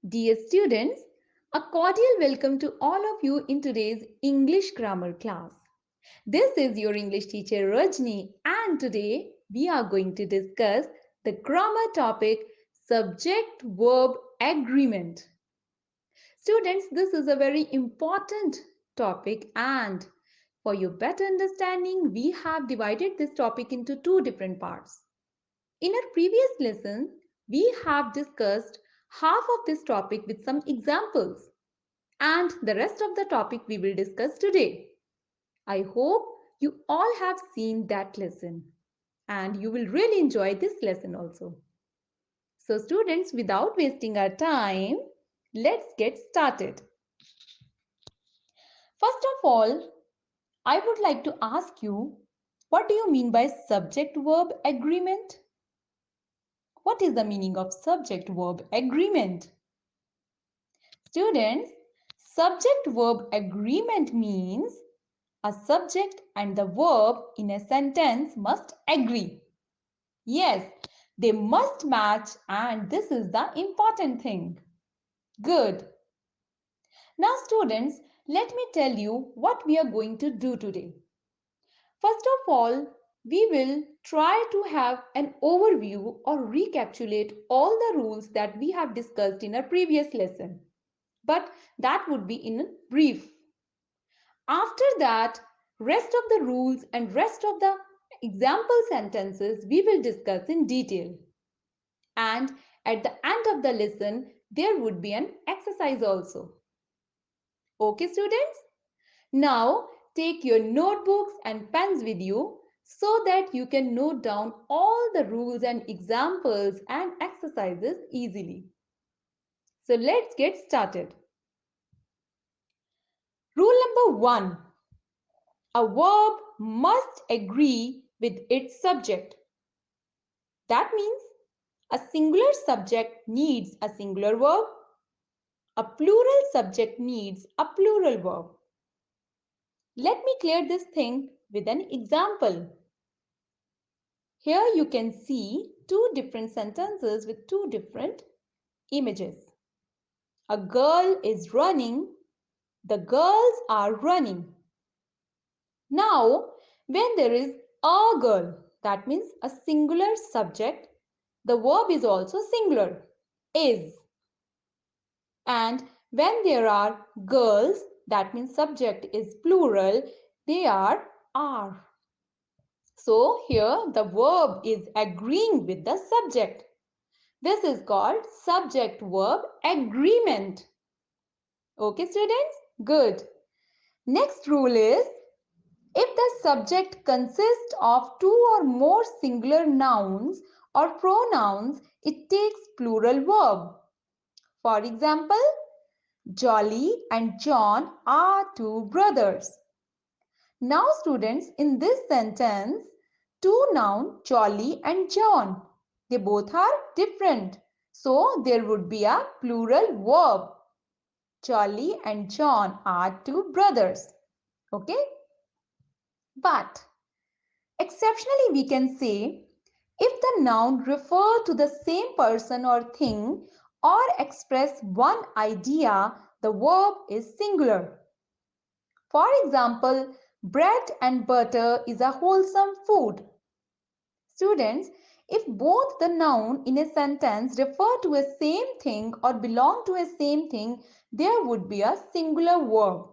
Dear students, a cordial welcome to all of you in today's English grammar class. This is your English teacher Rajni, and today we are going to discuss the grammar topic subject verb agreement. Students, this is a very important topic, and for your better understanding, we have divided this topic into two different parts. In our previous lesson, we have discussed half of this topic with some examples, and the rest of the topic we will discuss today. I hope you all have seen that lesson and you will really enjoy this lesson also. So, students, without wasting our time, let's get started. First of all, I would like to ask you, what do you mean by subject verb agreement? What is the meaning of subject verb agreement? Students, subject verb agreement means a subject and the verb in a sentence must agree. Yes, they must match, and this is the important thing. Good. Now, students, let me tell you what we are going to do today. First of all, we will try to have an overview or recapitulate all the rules that we have discussed in our previous lesson. But that would be in brief. After that, rest of the rules and rest of the example sentences we will discuss in detail. And at the end of the lesson, there would be an exercise also. Okay, students? Now, take your notebooks and pens with you so that you can note down all the rules and examples and exercises easily. So, let's get started. Rule number 1. A verb must agree with its subject. That means a singular subject needs a singular verb. A plural subject needs a plural verb. Let me clear this thing with an example. Here you can see two different sentences with two different images. A girl is running. The girls are running. Now, when there is a girl, that means a singular subject, the verb is also singular, is. And when there are girls, that means subject is plural, they are. So here the verb is agreeing with the subject. This is called subject verb agreement. Okay, students? Good. Next rule is, if the subject consists of two or more singular nouns or pronouns, it takes plural verb. For example, Jolly and John are two brothers. Now, students, in this sentence, two nouns, Jolly and John, they both are different. So, there would be a plural verb. Jolly and John are two brothers. Okay? But, exceptionally, we can say, if the noun refer to the same person or thing or express one idea, the verb is singular. For example, bread and butter is a wholesome food. Students, if both the noun in a sentence refer to a same thing or belong to a same thing, there would be a singular verb.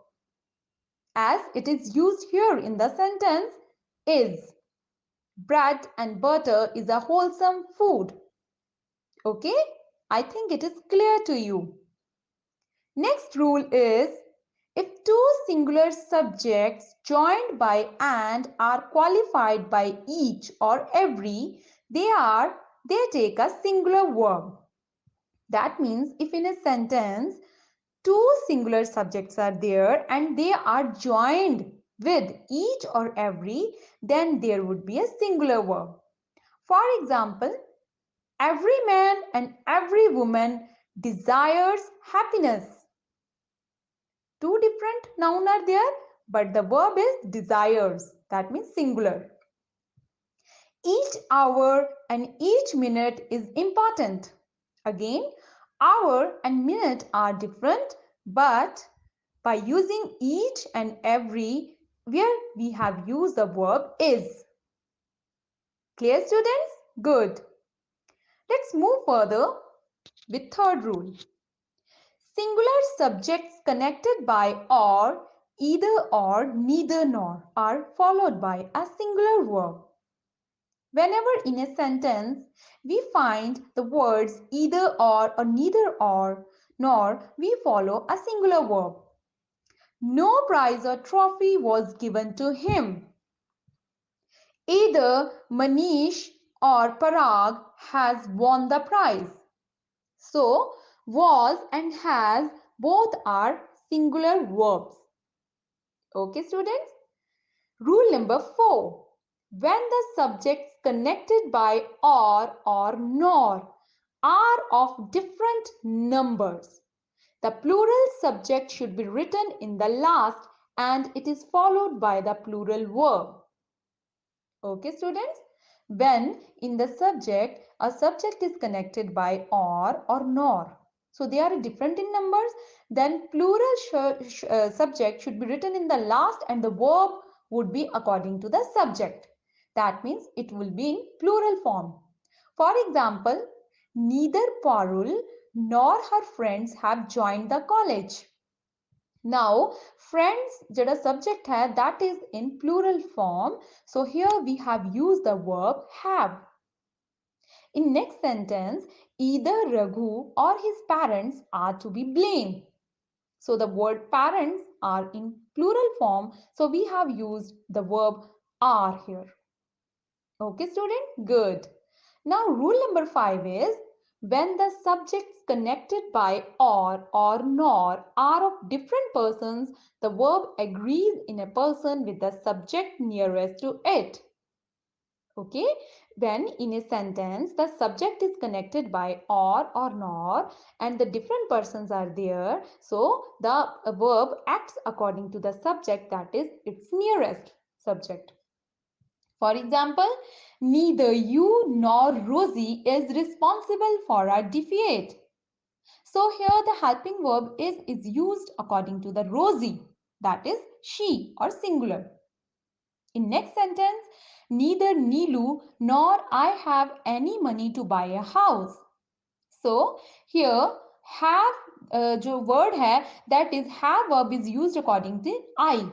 As it is used here in the sentence, is. Bread and butter is a wholesome food. Okay? I think it is clear to you. Next rule is, if two singular subjects joined by and are qualified by each or every, they take a singular verb. That means if in a sentence two singular subjects are there and they are joined with each or every, then there would be a singular verb. For example, every man and every woman desires happiness. Two different nouns are there, but the verb is desires. That means singular. Each hour and each minute is important. Again, Hour and minute are different, but by using each and every where we have used the verb is. Clear, students? Good. Let's move further with third rule. Singular subjects connected by or, either or, neither nor are followed by a singular verb. Whenever in a sentence we find the words either or neither or, nor, we follow a singular verb. No prize or trophy was given to him. Either Manish or Parag has won the prize. So, was and has both are singular verbs. Okay, students? Rule number 4. When the subjects connected by or nor are of different numbers, the plural subject should be written in the last and it is followed by the plural verb. Okay, students? When in the subject, a subject is connected by or nor. So they are different in numbers. Then plural subject should be written in the last and the verb would be according to the subject. That means it will be in plural form. For example, neither Parul nor her friends have joined the college. Now, friends जड़ा subject है that is in plural form. So here we have used the verb have. In next sentence, either Raghu or his parents are to be blamed. So the word parents are in plural form. So we have used the verb are here. Okay, student? Good. Now, rule number 5 is when the subjects connected by or nor are of different persons, the verb agrees in a person with the subject nearest to it. Okay, when in a sentence the subject is connected by or nor and the different persons are there, so the verb acts according to the subject, that is its nearest subject. For example, neither you nor Rosie is responsible for our defeat. So here the helping verb is used according to the Rosie, that is she or singular. In next sentence, neither Neelu nor I have any money to buy a house. So here have जो word है that is have verb is used according to I.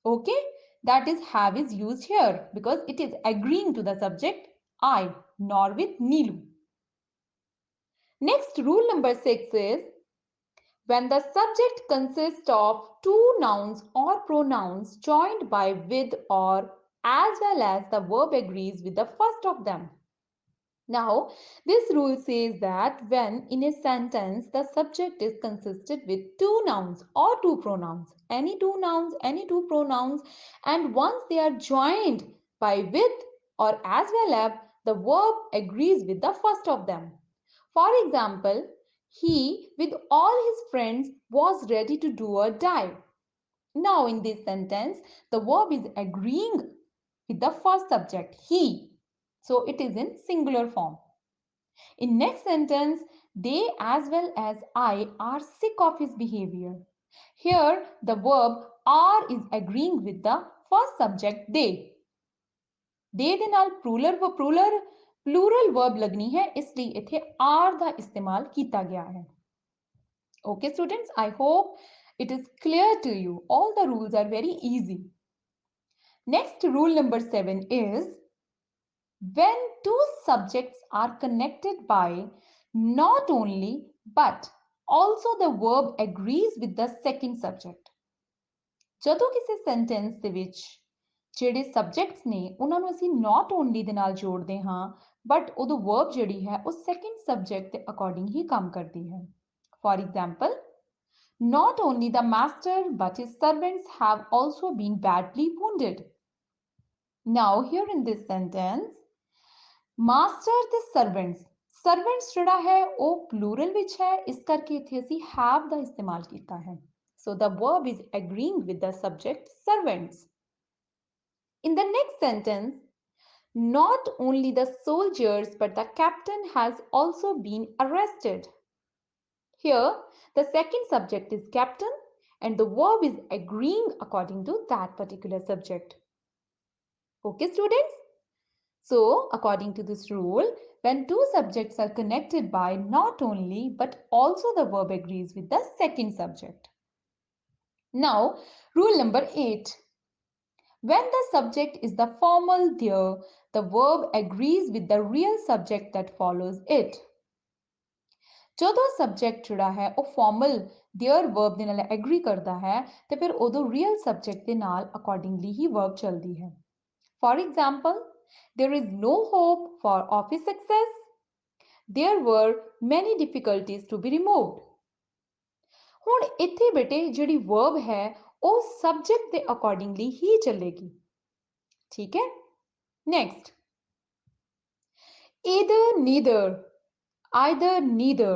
Okay, that is have is used here because it is agreeing to the subject I, nor with Neelu. Next, rule number 6 is when the subject consists of two nouns or pronouns joined by with or as well as the verb agrees with the first of them. Now, this rule says that when in a sentence the subject is consisted with two nouns or two pronouns, any two nouns, any two pronouns, and once they are joined by with or as well as, the verb agrees with the first of them. For example, he with all his friends was ready to do or die. Now, in this sentence, the verb is agreeing with the first subject, he. So, it is in singular form. In next sentence, they as well as I are sick of his behavior. Here, the verb are is agreeing with the first subject they. ਦੇ ਨਾਲ plural verb लगनी है इसलिए इथे are ਦਾ इस्तेमाल ਕੀਤਾ ਗਿਆ है. Okay students, I hope it is clear to you. All the rules are very easy. Next, rule number 7 is when two subjects are connected by not only but also the verb agrees with the second subject. ਜਦੋਂ ਕਿਸੇ sentence ਦੇ ਵਿੱਚ ਜਿਹੜੇ subjects ਨੇ ਉਹਨਾਂ ਨੂੰ ਅਸੀਂ not only ਦੇ ਨਾਲ ਜੋੜਦੇ ਹਾਂ but ਉਦੋਂ verb ਜਿਹੜੀ ਹੈ ਉਹ second subject ਦੇ according ਹੀ ਕੰਮ ਕਰਦੀ ਹੈ. For example, not only the master but his servants have also been badly wounded. Now here in this sentence, master the servants ਜਿਹੜਾ ਹੈ ਉਹ plural ਵਿੱਚ ਹੈ ਇਸ ਕਰਕੇ ਇੱਥੇ ਅਸੀਂ have ਦਾ ਇਸਤੇਮਾਲ ਕੀਤਾ ਹੈ. So the verb is agreeing with the subject servants. In the next sentence, not only the soldiers but the captain has also been arrested. Here, the second subject is captain and the verb is agreeing according to that particular subject. Okay, students? So, according to this rule, when two subjects are connected by not only but also the verb agrees with the second subject. Now, rule number 8. When the subject is the formal there, the verb agrees with the real subject that follows it. ਜਦੋਂ subject ਜਿਹੜਾ ਹੈ ਉਹ formal there verb ਦੇ ਨਾਲ agri ਕਰਦਾ ਹੈ ਤੇ ਫਿਰ ਉਦੋਂ ਰੀਅਲ ਸਬਜੈਕਟ ਦੇ ਨਾਲ ਅਕੋਰਡਿੰਗਲੀ ਹੀ ਵਰਬ ਚੱਲਦੀ ਹੈ for example there is no hope for office success there were many difficulties to be removed ਹੁਣ ਇੱਥੇ ਬੇਟੇ ਜਿਹੜੀ ਵਰਬ ਹੈ ਉਹ ਸਬਜੈਕਟ ਦੇ ਅਕੋਰਡਿੰਗਲੀ ਹੀ ਚੱਲੇਗੀ ਠੀਕ ਹੈ next either neither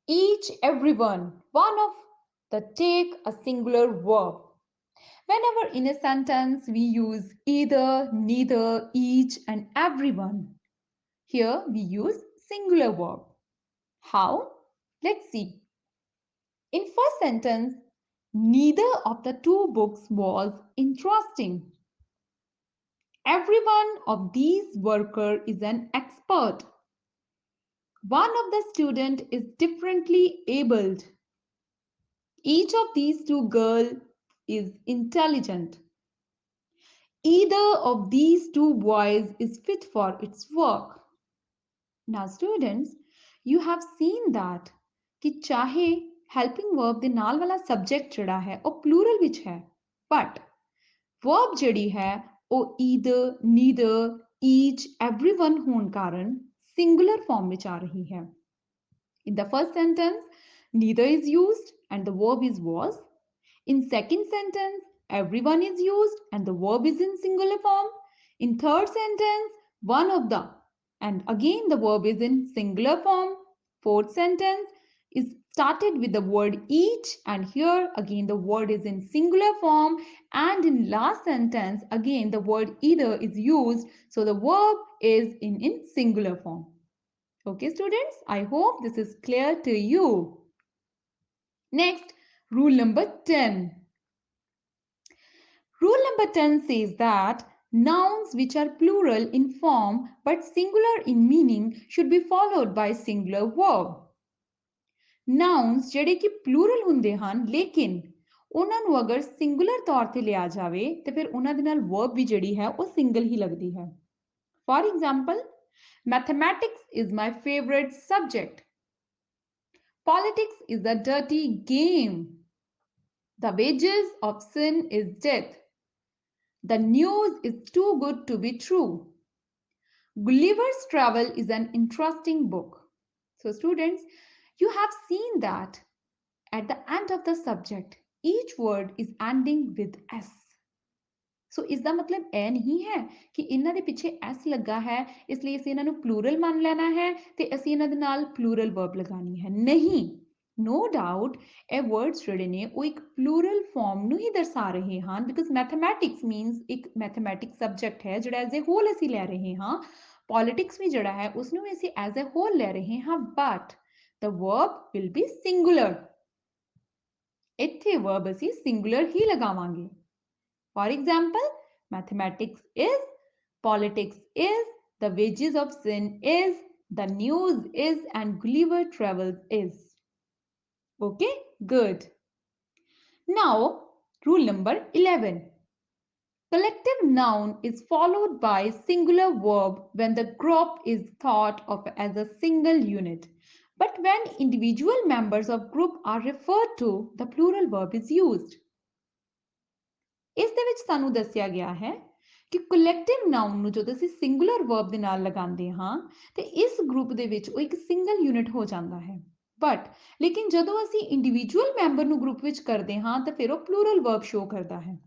each everyone one of the take a singular verb whenever in a sentence we use either neither each and everyone here we use singular verb how let's see in first sentence neither of the two books was interesting every one of these worker is an expert one of the student is differently abled each of these two girls is intelligent either of these two boys is fit for its work now students you have seen that कि चाहे helping verb ਦੇ ਨਾਲ ਵਾਲਾ subject ਜਿਹੜਾ ਹੈ ਉਹ plural ਵਿੱਚ ਹੈ but verb ਜਿਹੜੀ ਹੈ ਉਹ either neither each everyone ਹੋਣ ਕਾਰਨ singular form ਵਿੱਚ ਆ ਰਹੀ ਹੈ in the first sentence neither is used and the verb is was in second sentence everyone is used and the verb is in singular form in third sentence one of the and again the verb is in singular form fourth sentence is started with the word each and here again the word is in singular form and in last sentence again the word either is used so the verb is in singular form okay students I hope this is clear to you next rule number 10 rule number 10 says that nouns which are plural in form but singular in meaning should be followed by singular verb nouns ਜਿਹੜੇ ਕਿ plural ਹੁੰਦੇ ਹਨ ਲੇਕਿਨ ਉਹਨਾਂ ਨੂੰ ਅਗਰ singular ਤੌਰ ਤੇ ਲਿਆ ਜਾਵੇ ਤੇ ਫਿਰ ਉਹਨਾਂ ਦੇ ਨਾਲ verb ਵੀ ਜਿਹੜੀ ਹੈ ਉਹ single ਹੀ ਲੱਗਦੀ ਹੈ for example mathematics is my favorite subject politics is a dirty game the wages of sin is death the news is too good to be true Gulliver's Travel is an interesting book so students you have seen that at the end of the subject each word is ending with s so इसका मतलब ਇਹ ਨਹੀਂ ਹੈ ਕਿ ਇਹਨਾਂ ਦੇ ਪਿੱਛੇ s ਲੱਗਾ ਹੈ ਇਸ ਲਈ ਅਸੀਂ ਇਹਨਾਂ ਨੂੰ plural ਮੰਨ ਲੈਣਾ ਹੈ ਤੇ ਅਸੀਂ ਇਹਨਾਂ ਦੇ ਨਾਲ plural verb ਲਗਾਣੀ ਹੈ ਨਹੀਂ no doubt ਇਹ words ਜਿਹੜੇ ਨੇ ਉਹ ਇੱਕ plural form ਨੂੰ ਹੀ ਦਰਸਾ ਰਹੇ ਹਨ because mathematics means ਇੱਕ mathematics subject ਹੈ ਜਿਹੜਾ as a whole ਅਸੀਂ ਲੈ ਰਹੇ ਹਾਂ politics ਵੀ ਜਿਹੜਾ ਹੈ ਉਸ ਨੂੰ ਵੀ ਅਸੀਂ as a whole ਲੈ ਰਹੇ ਹਾਂ but the verb will be singular ਇੱਥੇ verb ਅਸੀਂ singular ਹੀ ਲਗਾਵਾਂਗੇ for example mathematics is politics is the wages of sin is the news is and Gulliver travels is okay good now rule number 11 collective noun is followed by singular verb when the group is thought of as a single unit but when individual members of group are referred to the plural verb is used ਇਸ ਦੇ ਵਿੱਚ ਸਾਨੂੰ ਦੱਸਿਆ ਗਿਆ ਹੈ ਕਿ collective noun ਨੂੰ ਜਦੋਂ ਅਸੀਂ ਸਿੰਗੂਲਰ ਵਰਬ ਦੇ ਨਾਲ ਲਗਾਉਂਦੇ ਹਾਂ ਤੇ ਇਸ ਗਰੁੱਪ ਦੇ ਵਿੱਚ ਉਹ ਇੱਕ ਸਿੰਗਲ ਯੂਨਿਟ ਹੋ ਜਾਂਦਾ ਹੈ ਬਟ ਲੇਕਿਨ ਜਦੋਂ ਅਸੀਂ ਇੰਡੀਵਿਜੂਅਲ ਮੈਂਬਰ ਨੂੰ ਗਰੁੱਪ ਵਿੱਚ ਕਰਦੇ ਹਾਂ ਤਾਂ ਫਿਰ ਉਹ ਪਲੂਰਲ ਵਰਬ ਸ਼ੋ ਕਰਦਾ ਹੈ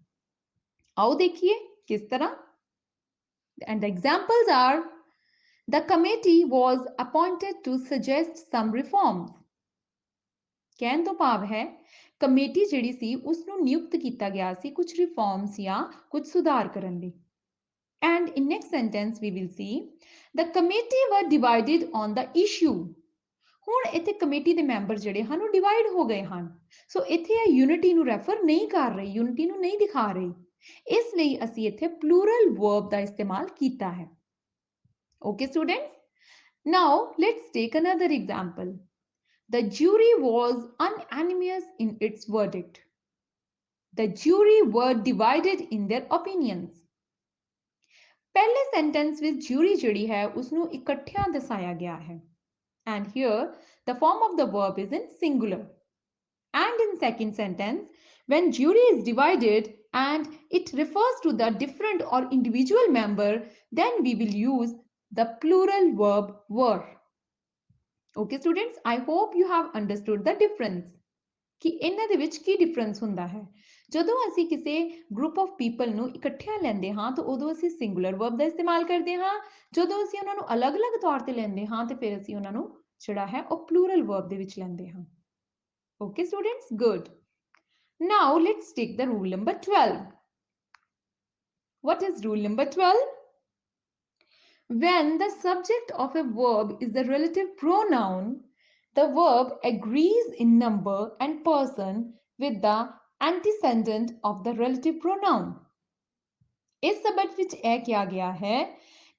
ਆਓ ਦੇਖੀਏ ਕਿਸ ਤਰ੍ਹਾਂ and the examples are the committee was appointed to suggest some reforms ਕਹਿਣ ਤੋਂ ਭਾਵ ਹੈ ਕਮੇਟੀ ਜਿਹੜੀ ਸੀ ਉਸ ਨੂੰ ਨਿਯੁਕਤ ਕੀਤਾ ਗਿਆ ਸੀ ਕੁਝ ਰਿਫਾਰਮਸ ਜਾਂ ਕੁਝ ਸੁਧਾਰ ਕਰਨ ਲਈ and in next sentence we will see the committee were divided on the issue ਹੁਣ ਇੱਥੇ ਕਮੇਟੀ ਦੇ ਮੈਂਬਰ ਜਿਹੜੇ ਹਨ ਉਹ ਡਿਵਾਈਡ ਹੋ ਗਏ ਹਨ, ਸੋ ਇੱਥੇ ਇਹ ਯੂਨਿਟੀ ਨੂੰ ਰੈਫਰ ਨਹੀਂ ਕਰ ਰਹੀ, ਯੂਨਿਟੀ ਨੂੰ ਨਹੀਂ ਦਿਖਾ ਰਹੀ, ਇਸ ਲਈ ਅਸੀਂ ਇੱਥੇ ਪਲੂਰਲ ਵਰਬ ਦਾ ਇਸਤੇਮਾਲ ਕੀਤਾ ਹੈ। Okay students, now let's take another example. The jury was unanimous in its verdict. The jury were divided in their opinions. पहले सेंटेंस विच jury जिहड़ी है उसनू इकट्ठियां दसाया गया है, and here the form of the verb is in singular. And in second sentence, when jury is divided and it refers to the different or individual member, then we will use the plural verb were. Okay students, I hope you have understood the difference ਕਿ ਇਹਨਾਂ ਦੇ ਵਿੱਚ ਕੀ difference ਹੁੰਦਾ ਹੈ। ਜਦੋਂ ਅਸੀਂ ਕਿਸੇ group of people ਨੂੰ ਇਕੱਠਿਆਂ ਲੈਂਦੇ ਹਾਂ ਤਾਂ ਉਦੋਂ ਅਸੀਂ ਸਿੰਗੂਲਰ ਵਰਬ ਦਾ ਇਸਤੇਮਾਲ ਕਰਦੇ ਹਾਂ, ਜਦੋਂ ਅਸੀਂ ਉਹਨਾਂ ਨੂੰ ਅਲੱਗ-ਅਲੱਗ ਤੌਰ ਤੇ ਲੈਂਦੇ ਹਾਂ ਤੇ ਫਿਰ ਅਸੀਂ ਉਹਨਾਂ ਨੂੰ ਜਿਹੜਾ ਹੈ ਉਹ ਪਲੂਰਲ ਵਰਬ ਦੇ ਵਿੱਚ ਲੈਂਦੇ ਹਾਂ। Okay students, good. Now let's take the rule number 12. What is rule number 12? When the subject of a verb is the relative pronoun, the verb agrees in number and person with the antecedent of the relative pronoun. इस सबक विच यह किया गया है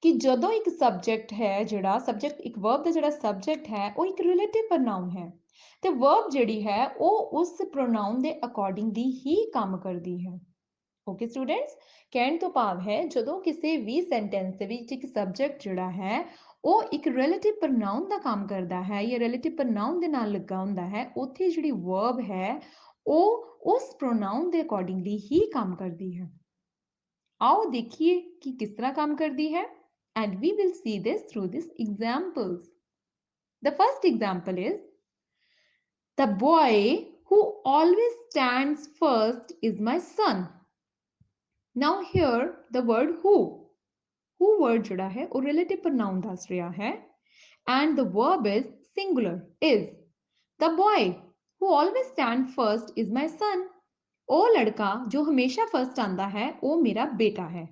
कि जदों एक subject है जिहड़ा सब्जेक्ट एक वर्ब दा जिहड़ा सब्जेक्ट है वो एक रिलेटिव प्रोनाउन है ते वर्ब जिहड़ी है वो उस प्रोनाउन दे अकॉर्डिंगली ही काम करदी है। ओके स्टूडेंट्स, कहने तो भाव है जदों किसी भी सेंटेंस दे विच एक सब्जेक्ट जिहड़ा है वो एक रिलेटिव प्रोनाउन दा काम करदा है या रिलेटिव प्रोनाउन दे नाल लगा हुंदा है, उत्थे जिहड़ी वर्ब है वो उस प्रोनाउन दे अकॉर्डिंगली ही काम करदी है। आओ देखिए कि किस तरह काम करदी है, and we will see this through these examples. The first example is the boy who always stands first is my son. Now here the word who word जिहड़ा है वो relative pronoun दस रहा है and the verb is singular is. The boy who always stand first is my son. ਉਹ ਲੜਕਾ ਜੋ ਹਮੇਸ਼ਾ ਫਰਸਟ ਆਂਦਾ ਹੈ ਉਹ ਮੇਰਾ ਬੇਟਾ ਹੈ।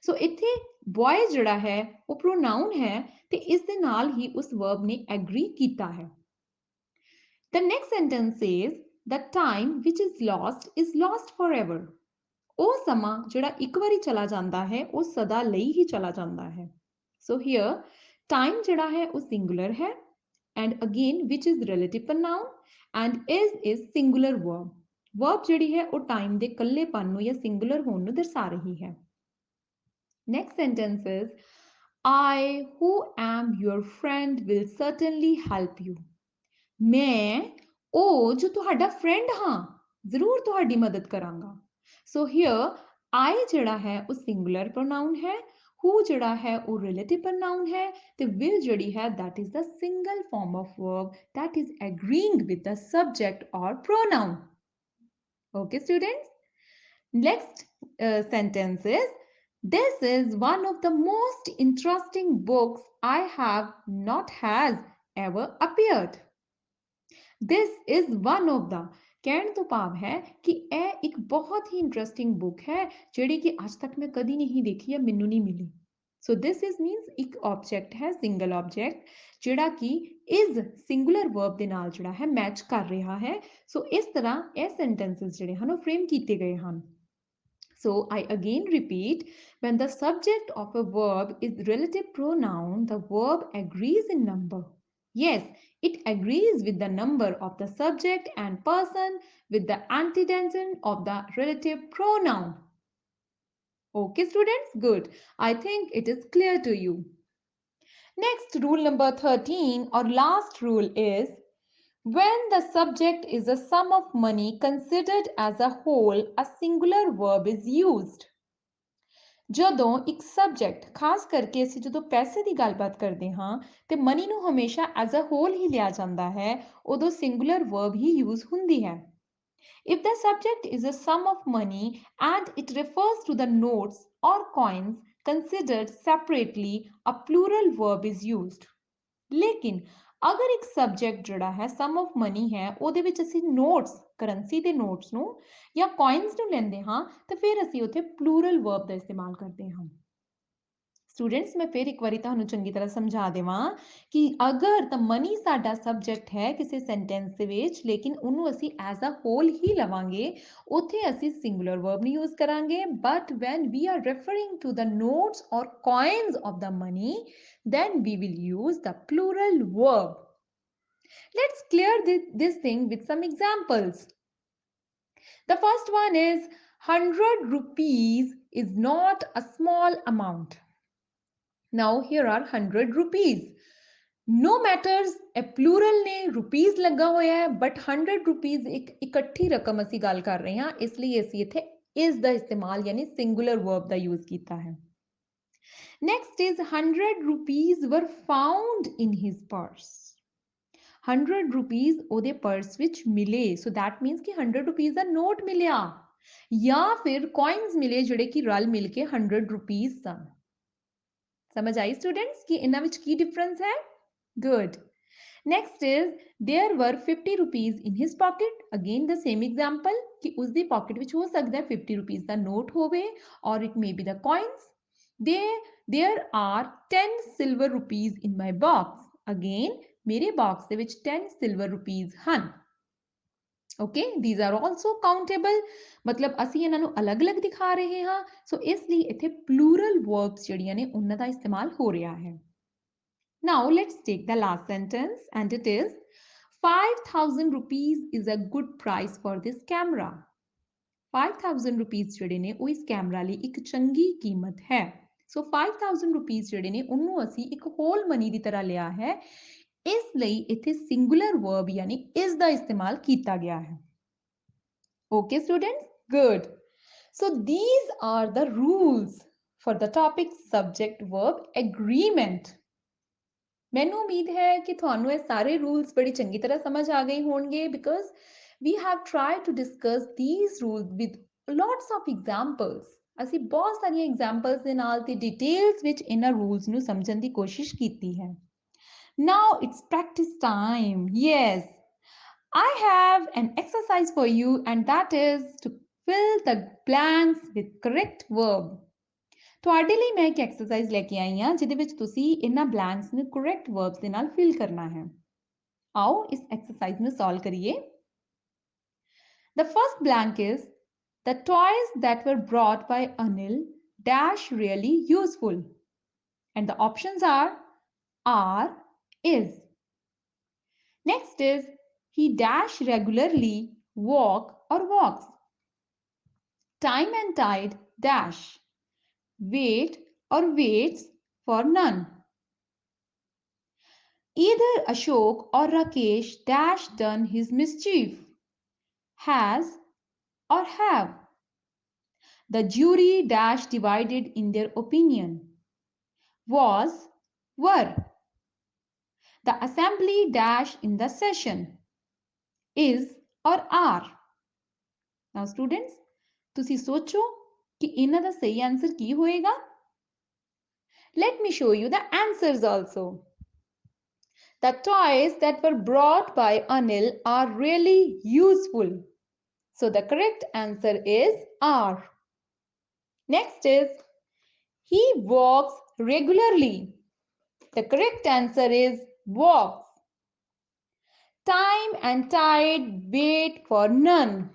ਸੋ ਇੱਥੇ boy ਜਿਹੜਾ ਹੈ ਉਹ pronoun ਹੈ ਤੇ ਇਸ ਦੇ ਨਾਲ ਹੀ ਉਸ verb ਨੇ agree ਕੀਤਾ ਹੈ। The next sentence says the time which is lost forever. ਉਹ ਸਮਾਂ ਜਿਹੜਾ ਇੱਕ ਵਾਰੀ ਚਲਾ ਜਾਂਦਾ ਹੈ ਉਹ ਸਦਾ ਲਈ ਹੀ ਚਲਾ ਜਾਂਦਾ ਹੈ। ਸੋ ਹੇਅਰ ਟਾਈਮ ਜਿਹੜਾ ਹੈ ਉਹ ਸਿੰਗੂਲਰ ਹੈ and again which is relative pronoun and is singular verb. Verb ਜਿਹੜੀ ਹੈ ਉਹ ਟਾਈਮ ਦੇ ਇਕੱਲੇਪਨ ਨੂੰ ਜਾਂ ਸਿੰਗੂਲਰ ਹੋਣ ਨੂੰ ਦਰਸਾ ਰਹੀ ਹੈ। Next sentence is I who am your friend will certainly help you. ਮੈਂ ਉਹ ਜੋ ਤੁਹਾਡਾ ਫਰੈਂਡ ਹਾਂ ਜ਼ਰੂਰ ਤੁਹਾਡੀ ਮਦਦ ਕਰਾਂਗਾ। So here I ਜਿਹੜਾ ਹੈ ਉਹ singular pronoun ਹੈ, who ਜਿਹੜਾ ਹੈ ਉਹ relative pronoun ਹੈ ਤੇ will ਜਿਹੜੀ ਹੈ that is the single form of verb that is agreeing with the subject or pronoun. Okay students, next sentence is this is one of the most interesting books I have not has ever appeared. This is one of the ਕਹਿਣ ਤੋਂ ਭਾਵ ਹੈ ਕਿ ਇਹ ਇੱਕ ਬਹੁਤ ਹੀ interesting book ਹੈ ਜਿਹੜੀ ਕਿ ਅੱਜ ਤੱਕ ਮੈਂ ਕਦੀ ਨਹੀਂ ਦੇਖੀ ਜਾਂ ਮੈਨੂੰ ਨਹੀਂ ਮਿਲੀ। ਸੋ ਦਿਸ ਇਜ਼ ਮੀਨਸ ਇੱਕ ਆਬਜੈਕਟ ਹੈ ਸਿੰਗਲ ਆਬਜੈਕਟ ਜਿਹੜਾ ਕਿ ਇਜ਼ ਸਿੰਗੂਲਰ ਵਰਬ ਦੇ ਨਾਲ ਜਿਹੜਾ ਹੈ ਮੈਚ ਕਰ ਰਿਹਾ ਹੈ। ਸੋ ਇਸ ਤਰ੍ਹਾਂ ਇਹ ਸੈਂਟੈਂਸਸ ਜਿਹੜੇ ਹਨ ਉਹ ਫਰੇਮ ਕੀਤੇ ਗਏ ਹਨ। So I again repeat, when the subject of a verb is relative pronoun, the verb agrees in number. Yes, it agrees with the number of the subject and person with the antecedent of the relative pronoun. Okay, students, good. I think it is clear to you. Next, rule number 13 or last rule is when the subject is a sum of money considered as a whole, a singular verb is used. ਜਦੋਂ ਇੱਕ subject ਖਾਸ ਕਰਕੇ ਅਸੀਂ ਜਦੋਂ ਪੈਸੇ ਦੀ ਗੱਲਬਾਤ ਕਰਦੇ ਹਾਂ ਤੇ ਮਨੀ ਨੂੰ ਹਮੇਸ਼ਾ ਐਜ਼ ਅ ਹੋਲ ਹੀ ਲਿਆ ਜਾਂਦਾ ਹੈ ਉਦੋਂ ਸਿੰਗੂਲਰ ਵਰਬ ਹੀ ਯੂਜ਼ ਹੁੰਦੀ ਹੈ। If the subject is a sum of money and it refers to the notes or coins considered separately, a plural verb is used. लेकिन अगर एक सब्जेक्ट ਜਿਹੜਾ ਹੈ ਸਮ ਆਫ ਮਨੀ ਹੈ ਉਹਦੇ ਵਿੱਚ ਅਸੀਂ ਨੋਟਸ ਕਰੰਸੀ ਦੇ ਨੋਟਸ ਨੂੰ ਜਾਂ coins ਨੂੰ ਲੈਂਦੇ ਹਾਂ ਤਾਂ ਫਿਰ ਅਸੀਂ ਉੱਥੇ ਪਲੂਰਲ ਵਰਬ ਦਾ ਇਸਤੇਮਾਲ ਕਰਦੇ ਹਾਂ। स्टूडेंट्स मैं फिर एक बारी ਤੁਹਾਨੂੰ ਚੰਗੀ ਤਰ੍ਹਾਂ ਸਮਝਾ ਦੇਵਾਂ ਕਿ ਅਗਰ ਤਾਂ ਮਨੀ ਸਾਡਾ ਸਬਜੈਕਟ ਹੈ ਕਿਸੇ ਸੈਂਟੈਂਸ ਦੇ ਵਿੱਚ ਲੇਕਿਨ ਉਹਨੂੰ ਅਸੀਂ ਐਜ਼ ਅ ਹੋਲ ਹੀ ਲਵਾਂਗੇ ਉੱਥੇ ਅਸੀਂ ਸਿੰਗੂਲਰ ਵਰਬ ਨਹੀਂ ਯੂਜ਼ ਕਰਾਂਗੇ but when we are referring to the notes ਔਰ coins of the money then we will use the plural verb. Let's clear this thing with some examples. The first one is 100 rupees is not a small amount. Now here are 100 rupees. No matters a plural ने rupees लगा होया है but 100 rupees एक इकट्ठी रकम ਅਸੀਂ ਗੱਲ ਕਰ ਰਹੇ ਹਾਂ ਇਸ ਲਈ ਅਸੀਂ ਇੱਥੇ is ਦਾ ਇਸਤੇਮਾਲ ਯਾਨੀ singular verb ਦਾ use ਕੀਤਾ ਹੈ. Next is 100 rupees were found in his purse. 100 rupees ਉਹਦੇ purse ਵਿੱਚ ਮਿਲੇ so that means ਕਿ 100 rupees ਦਾ note ਮਿਲਿਆ ਜਾਂ ਫਿਰ coins ਮਿਲੇ ਜਿਹੜੇ ਕਿ ਰਲ ਮਿਲ ਕੇ 100 rupees ਸਨ. समझ आई स्टूडेंट्स कि इन्ना विच की डिफरेंस है good next is there were 50 rupees in his pocket again the same example कि उस दी पॉकेट विच हो सकदा है 50 rupees दा नोट होवे और it may be the coins there are 10 silver rupees in my box again मेरे बॉक्स दे विच 10 silver rupees हन okay these are also countable मतलब ਅਸੀਂ ਇਹਨਾਂ ਨੂੰ ਅਲੱਗ-ਅਲੱਗ ਦਿਖਾ ਰਹੇ ਹਾਂ ਸੋ ਇਸ ਲਈ ਇੱਥੇ ਪਲੂਰਲ ਵਰਬਸ ਜਿਹੜੀਆਂ ਨੇ ਉਹਨਾਂ ਦਾ ਇਸਤੇਮਾਲ ਹੋ ਰਿਹਾ ਹੈ ਨਾਓ let's take the last sentence and it is 5000 rupees is a good price for this camera 5000 rupees ਜਿਹੜੇ ਨੇ ਉਹ ਇਸ ਕੈਮਰਾ ਲਈ ਇੱਕ ਚੰਗੀ ਕੀਮਤ ਹੈ ਸੋ 5000 rupees ਜਿਹੜੇ ਨੇ ਉਹਨੂੰ ਅਸੀਂ ਇੱਕ ਹੋਲ ਮਨੀ ਦੀ ਤਰ੍ਹਾਂ ਲਿਆ ਹੈ ਇਸ ਲਈ ਇੱਥੇ ਸਿੰਗੂਲਰ ਵਰਬ ਯਾਨੀ ਇਸ ਦਾ ਇਸਤੇਮਾਲ ਕੀਤਾ ਗਿਆ ਹੈ okay students good so these are the rules for the topic subject verb agreement ਮੈਨੂੰ ਉਮੀਦ ਹੈ ਕਿ ਤੁਹਾਨੂੰ ਇਹ ਸਾਰੇ ਰੂਲਸ ਬੜੀ ਚੰਗੀ ਤਰ੍ਹਾਂ ਸਮਝ ਆ ਗਏ ਹੋਣਗੇ because we have tried to discuss these rules with lots of examples ਅਸੀਂ ਬਹੁਤ ਸਾਰੀਆਂ ਐਗਜ਼ਾਮਪਲਸ ਦੇ ਨਾਲ ਤੇ ਡਿਟੇਲਸ ਵਿੱਚ ਇਹਨਾਂ ਰੂਲਸ ਨੂੰ ਸਮਝਣ ਦੀ ਕੋਸ਼ਿਸ਼ ਕੀਤੀ ਹੈ Now it's practice time. Yes, I have an exercise for you, and that is to fill the blanks with correct verb. ਤੁਹਾਡੇ ਲਈ ਮੈਂ ਇੱਕ ਐਕਸਰਸਾਈਜ਼ ਲੈ ਕੇ ਆਈ ਹਾਂ ਜਿਹਦੇ ਵਿੱਚ ਤੁਸੀਂ ਇਹਨਾਂ ਬਲੈਂਕਸ ਨੂੰ ਕਰੈਕਟ ਵਰਬਸ ਦੇ ਨਾਲ ਫਿਲ ਕਰਨਾ ਹੈ ਆਓ ਇਸ ਐਕਸਰਸਾਈਜ਼ ਨੂੰ ਸੋਲਵ ਕਰੀਏ The first blank is the toys that were brought by Anil dash really useful and the options are is. Next is he dash regularly walk or walks. Time and tide dash wait or waits for none. Either Ashok or Rakesh dash done his mischief has or have. The jury dash divided in their opinion was were. The assembly dash in the session is or are. Now students, ਤੁਸੀਂ ਸੋਚੋ ਕਿ ਇਹਨਾਂ ਦਾ ਸਹੀ answer ਕੀ ਹੋਏਗਾ? Let me show you the answers also. The toys that were brought by Anil are really useful. So the correct answer is are. Next is he walks regularly. The correct answer is walks. Time and tide wait for none.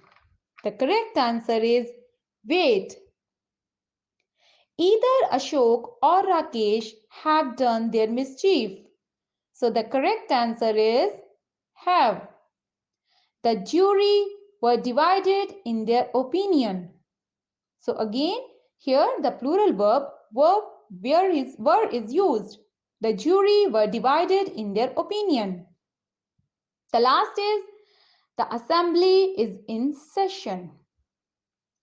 The correct answer is wait. Either Ashok or Rakesh have done their mischief. So the correct answer is have. The jury were divided in their opinion. So again, here the plural verb were is used. The jury were divided in their opinion. The last is the assembly is in session.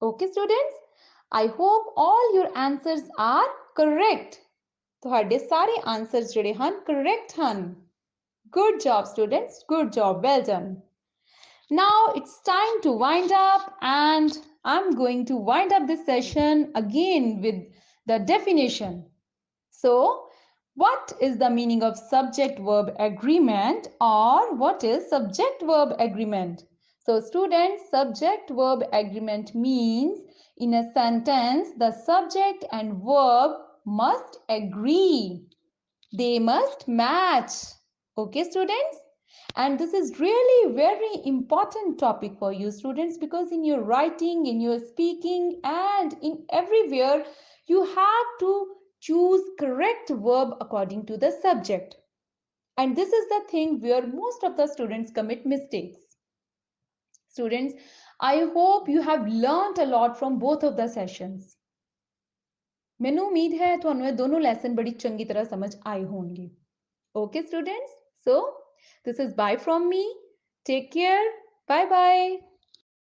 Okay students, I hope all your answers are correct. ਤੁਹਾਡੇ ਸਾਰੇ answers ਜਿਹੜੇ ਹਨ correct ਹਨ. Good job students, good job, well done. Now it's time to wind up and I'm going to wind up this session again with the definition. So what is the meaning of subject verb agreement or what is subject verb agreement? So students, subject verb agreement means in a sentence the subject and verb must agree. They must match. Okay, students? And this is really very important topic for you students, because in your writing, in your speaking, and in everywhere, you have to choose correct verb according to the subject. And this is the thing where most of the students commit mistakes. Students, I hope you have learned a lot from both of the sessions. ਮੈਨੂੰ ਉਮੀਦ ਹੈ ਤੁਹਾਨੂੰ ਇਹ ਦੋਨੋਂ lesson ਬੜੀ ਚੰਗੀ ਤਰ੍ਹਾਂ ਸਮਝ ਆਏ ਹੋਣਗੇ. Okay, students? So, this is bye from me. Take care. Bye bye.